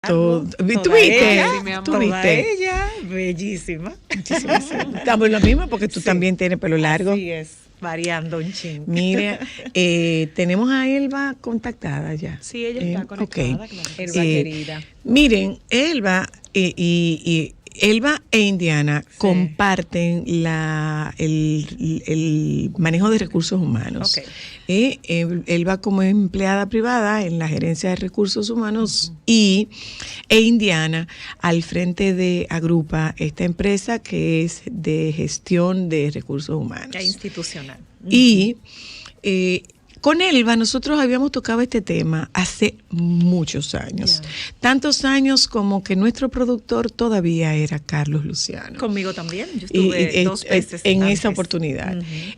¿Tuviste? Toda ella, bellísima. Estamos en lo mismo porque tú también tienes pelo largo. Así es, variando un chin. Mira, tenemos a Elba contactada ya. Sí, ella está conectada, okay. claro. Elba querida. Miren, Elba y Elba e Indiana comparten el manejo de recursos humanos. Okay. Elba como empleada privada en la gerencia de recursos humanos e Indiana al frente de Agrupa, esta empresa que es de gestión de recursos humanos. Ya institucional. Y con Elba nosotros habíamos tocado este tema hace muchos años. Yeah. Tantos años como que nuestro productor todavía era Carlos Luciano. Conmigo también. Yo estuve 2 veces en esa oportunidad.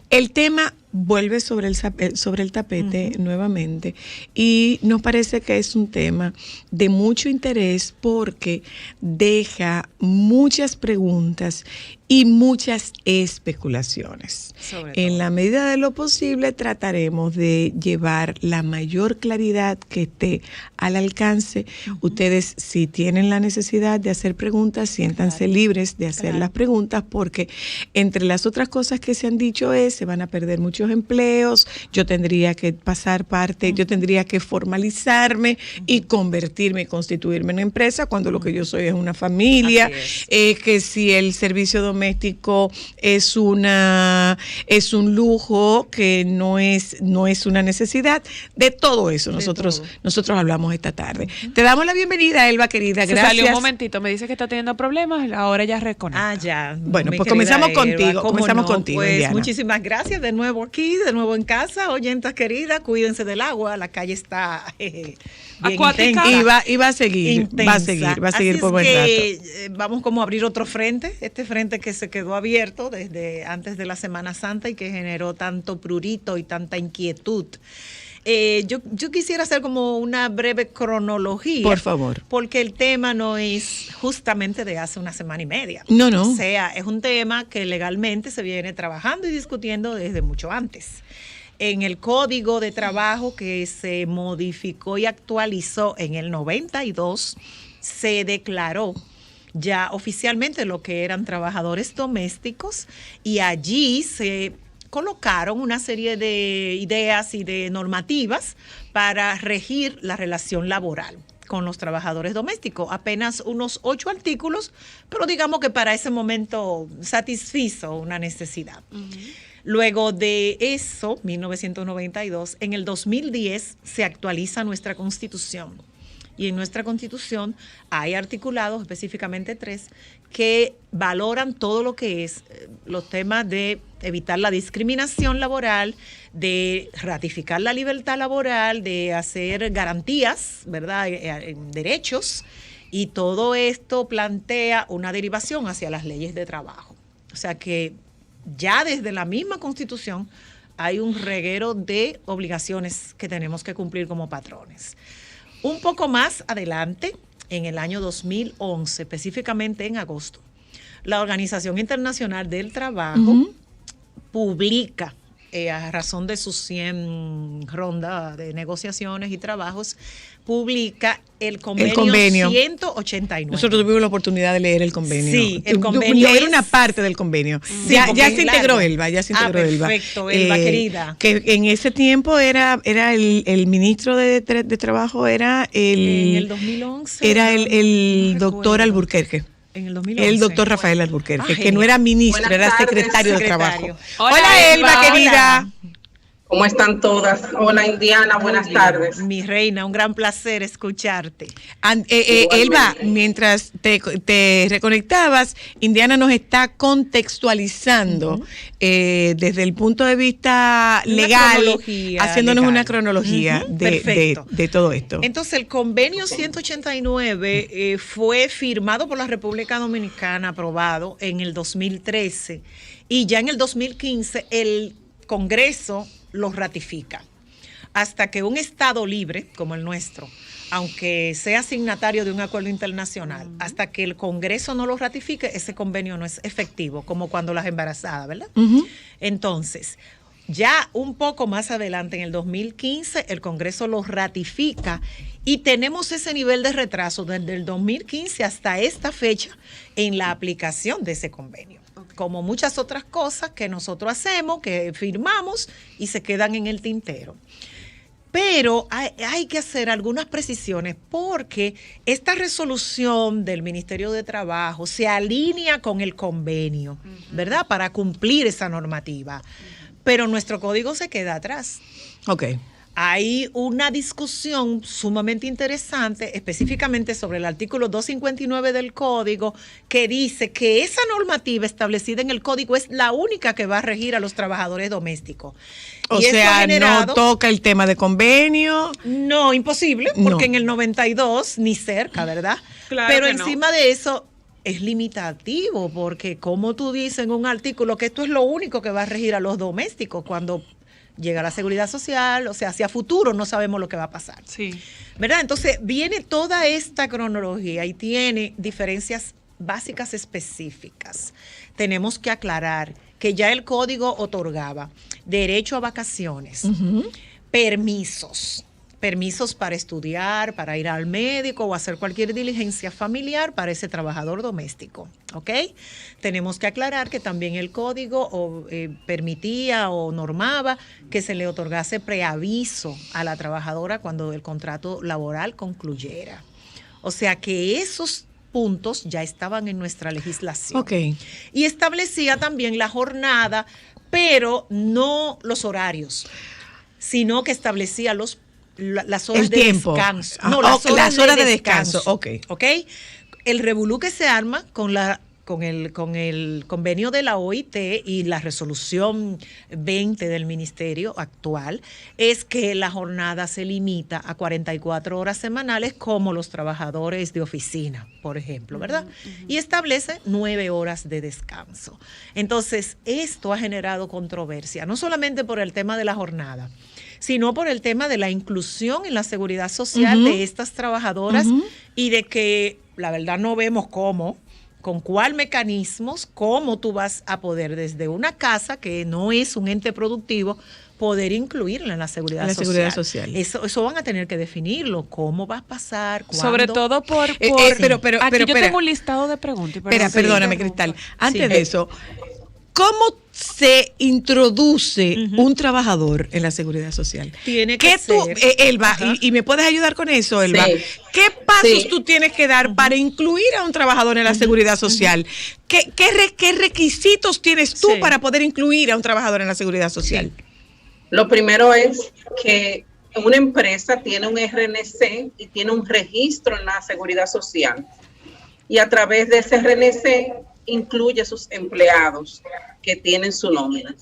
El tema vuelve sobre el tapete nuevamente y nos parece que es un tema de mucho interés porque deja muchas preguntas y muchas especulaciones. En la medida de lo posible trataremos de llevar la mayor claridad que esté al alcance. Ustedes, si tienen la necesidad de hacer preguntas, siéntanse libres de hacer las preguntas porque entre las otras cosas que se han dicho se van a perder muchos empleos, yo tendría que pasar parte, yo tendría que formalizarme y convertirme y constituirme en una empresa cuando lo que yo soy es una familia, que si el servicio doméstico es un lujo, que no es una necesidad. De todo eso nosotros hablamos esta tarde. Te damos la bienvenida, Elba querida, gracias. Salió un momentito, me dice que está teniendo problemas, ahora ya reconecta. Ya. Bueno, pues comenzamos contigo, pues Indiana. Muchísimas gracias de nuevo aquí, de nuevo en casa, oyentas queridas, cuídense del agua, la calle está bien acuática. Y va a seguir por buen rato. Vamos como a abrir otro frente, este frente que se quedó abierto desde antes de la Semana Santa y que generó tanto prurito y tanta inquietud. Yo quisiera hacer como una breve cronología. Por favor. Porque el tema no es justamente de hace una semana y media. No. O sea, es un tema que legalmente se viene trabajando y discutiendo desde mucho antes. En el Código de Trabajo que se modificó y actualizó en el 92, se declaró ya oficialmente lo que eran trabajadores domésticos y allí se colocaron una serie de ideas y de normativas para regir la relación laboral con los trabajadores domésticos. Apenas unos 8 artículos, pero digamos que para ese momento satisfizo una necesidad. Luego de eso, 1992, en el 2010 se actualiza nuestra Constitución. Y en nuestra Constitución hay articulados, específicamente 3, que valoran todo lo que es los temas de evitar la discriminación laboral, de ratificar la libertad laboral, de hacer garantías, ¿verdad?, en derechos, y todo esto plantea una derivación hacia las leyes de trabajo. O sea que ya desde la misma Constitución hay un reguero de obligaciones que tenemos que cumplir como patrones. Un poco más adelante, en el año 2011, específicamente en agosto, la Organización Internacional del Trabajo publica, a razón de sus 100 rondas de negociaciones y trabajos, publica el convenio 189. Nosotros tuvimos la oportunidad de leer el convenio. Sí, el convenio leer una parte del convenio. Sí, ya se integró Elba, perfecto, Elba querida. Que en ese tiempo era el ministro de Trabajo, en el 2011. Era el doctor Alburquerque. En el 2011. El doctor Rafael Alburquerque, que no era ministro, era secretario de Trabajo. Hola, Elba, querida. ¿Cómo están todas? Hola, Indiana, buenas tardes. Mi reina, un gran placer escucharte. Elba, mientras te reconectabas, Indiana nos está contextualizando desde el punto de vista legal, haciéndonos una cronología de todo esto. Entonces, el convenio 189 fue firmado por la República Dominicana, aprobado en el 2013, y ya en el 2015 el Congreso los ratifica. Hasta que un Estado libre, como el nuestro, aunque sea signatario de un acuerdo internacional, hasta que el Congreso no lo ratifique, ese convenio no es efectivo, como cuando las embarazadas, ¿verdad? Entonces, ya un poco más adelante, en el 2015, el Congreso lo ratifica Y tenemos ese nivel de retraso desde el 2015 hasta esta fecha en la aplicación de ese convenio. Como muchas otras cosas que nosotros hacemos, que firmamos y se quedan en el tintero. Pero hay que hacer algunas precisiones porque esta resolución del Ministerio de Trabajo se alinea con el convenio, ¿verdad? Para cumplir esa normativa. Pero nuestro código se queda atrás. Ok. Hay una discusión sumamente interesante, específicamente sobre el artículo 259 del Código, que dice que esa normativa establecida en el Código es la única que va a regir a los trabajadores domésticos. O sea, no toca el tema de convenio. No, imposible, porque en el 92, ni cerca, ¿verdad? Claro. Pero encima de eso, es limitativo, porque como tú dices en un artículo que esto es lo único que va a regir a los domésticos cuando llega la seguridad social, o sea, hacia futuro no sabemos lo que va a pasar. Sí. ¿Verdad? Entonces viene toda esta cronología y tiene diferencias básicas específicas. Tenemos que aclarar que ya el código otorgaba derecho a vacaciones, permisos para estudiar, para ir al médico o hacer cualquier diligencia familiar para ese trabajador doméstico, ¿ok? Tenemos que aclarar que también el código permitía o normaba que se le otorgase preaviso a la trabajadora cuando el contrato laboral concluyera. O sea que esos puntos ya estaban en nuestra legislación. Ok. Y establecía también la jornada, pero no los horarios, sino que establecía las horas de descanso. No, las horas de descanso. Ok. El revolú que se arma con el convenio de la OIT y la resolución 20 del ministerio actual es que la jornada se limita a 44 horas semanales como los trabajadores de oficina, por ejemplo, ¿verdad? Y establece 9 horas de descanso. Entonces, esto ha generado controversia, no solamente por el tema de la jornada, sino por el tema de la inclusión en la seguridad social de estas trabajadoras y de que la verdad no vemos con cuál mecanismos, cómo tú vas a poder desde una casa que no es un ente productivo, poder incluirla en la seguridad social. Eso van a tener que definirlo, cómo va a pasar, cuándo. Sobre todo por pero aquí yo espera. tengo un listado de preguntas. Perdóname, Cristal. Antes de eso, ¿cómo se introduce un trabajador en la seguridad social? Tiene que ser. Elba, y me puedes ayudar con eso, Elba. Sí. ¿Qué pasos tú tienes que dar para incluir a un trabajador en la seguridad social? ¿Qué requisitos tienes tú para poder incluir a un trabajador en la seguridad social? Lo primero es que una empresa tiene un RNC y tiene un registro en la seguridad social. Y a través de ese RNC incluye sus empleados que tienen su nómina.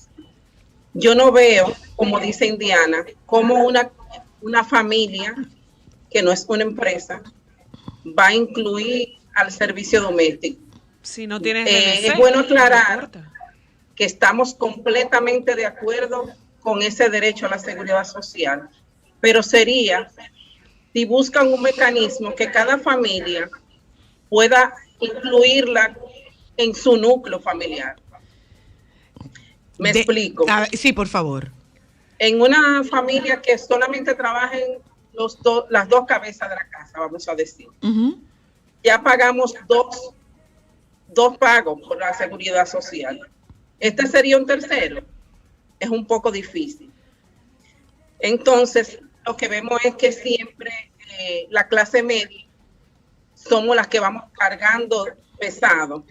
Yo no veo, como dice Indiana, como una familia que no es una empresa va a incluir al servicio doméstico. Si no tienes es bueno aclarar que estamos completamente de acuerdo con ese derecho a la seguridad social, pero sería si buscan un mecanismo que cada familia pueda incluirla en su núcleo familiar. ¿Me explico? Sí, por favor. En una familia que solamente trabajen las dos cabezas de la casa, vamos a decir. Ya pagamos dos pagos por la seguridad social. Este sería un tercero. Es un poco difícil. Entonces, lo que vemos es que siempre la clase media somos las que vamos cargando pesado,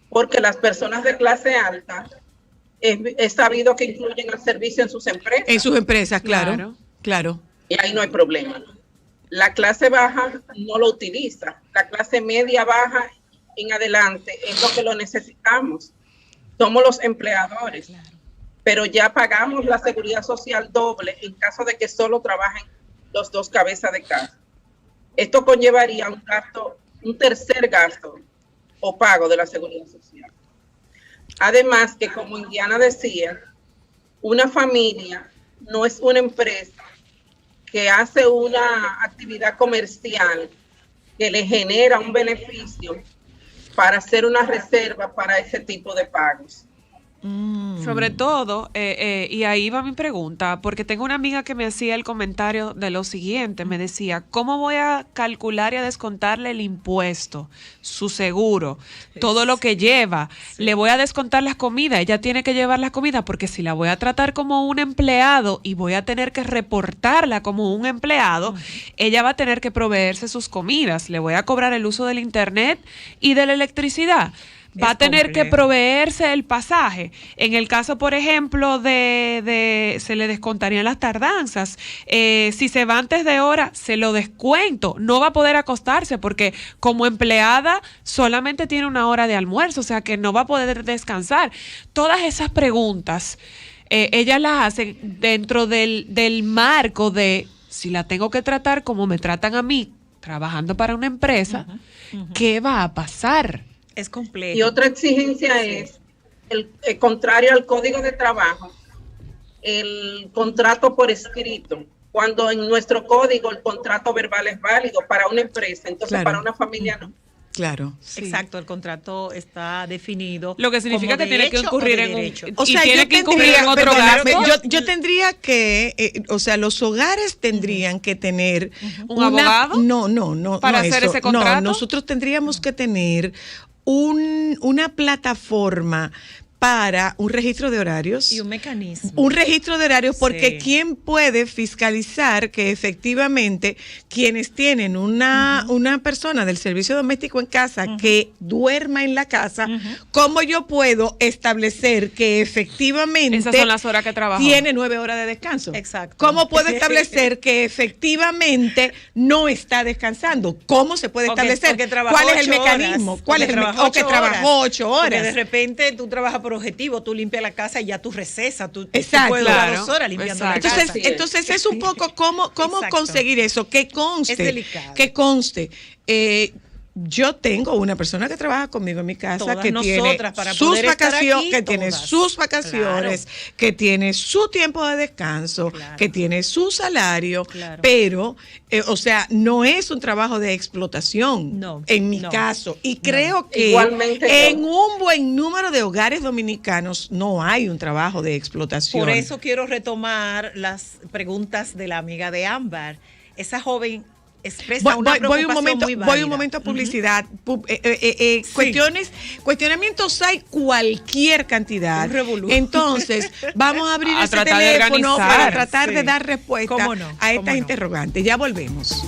porque las personas de clase alta es sabido que incluyen el servicio en sus empresas. En sus empresas, claro. Y ahí no hay problema. La clase baja no lo utiliza. La clase media baja en adelante es lo que lo necesitamos. Somos los empleadores. Pero ya pagamos la seguridad social doble en caso de que solo trabajen los dos cabezas de casa. Esto conllevaría un tercer gasto o pago de la seguridad social. Además que, como Indiana decía, una familia no es una empresa que hace una actividad comercial que le genera un beneficio para hacer una reserva para ese tipo de pagos. Sobre todo, y ahí va mi pregunta, porque tengo una amiga que me hacía el comentario de lo siguiente, me decía, ¿cómo voy a calcular y a descontarle el impuesto, su seguro, todo lo que lleva? Le voy a descontar las comidas, ella tiene que llevar las comidas, porque si la voy a tratar como un empleado y voy a tener que reportarla como un empleado, ella va a tener que proveerse sus comidas, le voy a cobrar el uso del internet y de la electricidad. Va a tener que proveerse el pasaje. En el caso, por ejemplo, se le descontarían las tardanzas. Si se va antes de hora, se lo descuento. No va a poder acostarse porque como empleada solamente tiene una hora de almuerzo, o sea que no va a poder descansar. Todas esas preguntas, ellas las hacen dentro del marco de si la tengo que tratar como me tratan a mí, trabajando para una empresa, ¿qué va a pasar? Es complejo. Y otra exigencia es, el contrario al código de trabajo, el contrato por escrito. Cuando en nuestro código el contrato verbal es válido para una empresa, entonces para una familia no. Claro. Sí. Exacto, el contrato está definido. Lo que significa que tiene que incurrir en un... O sea, tiene que incurrir en otro gasto. Yo tendría que, o sea, los hogares tendrían que tener un abogado. No. Para hacer ese contrato. No, nosotros tendríamos que tener una plataforma para un registro de horarios. Y un mecanismo. Un registro de horarios, porque ¿quién puede fiscalizar que efectivamente quienes tienen una persona del servicio doméstico en casa que duerma en la casa, cómo yo puedo establecer que efectivamente esas son las horas que trabaja, tiene 9 horas de descanso? Exacto. ¿Cómo puedo establecer que efectivamente no está descansando? ¿Cómo se puede establecer? ¿Cuál es el mecanismo? ¿Cuál es el mecanismo? O que trabajó 8 horas. Porque de repente tú trabajas por objetivo, tú limpias la casa y ya tú recesas, tú puedes durar 2 horas limpiando la casa. Entonces es un poco cómo conseguir eso, que conste. Yo tengo una persona que trabaja conmigo en mi casa que tiene sus vacaciones, que tiene su tiempo de descanso, que tiene su salario, pero, o sea, no es un trabajo de explotación en mi caso. Y creo que igualmente en un buen número de hogares dominicanos no hay un trabajo de explotación. Por eso quiero retomar las preguntas de la amiga de Ámbar. Esa joven expresa una preocupación muy válida. Voy un momento a publicidad. Cuestionamientos hay cualquier cantidad. Entonces, vamos a abrir ese teléfono para tratar de dar respuesta a estas interrogantes. Ya volvemos.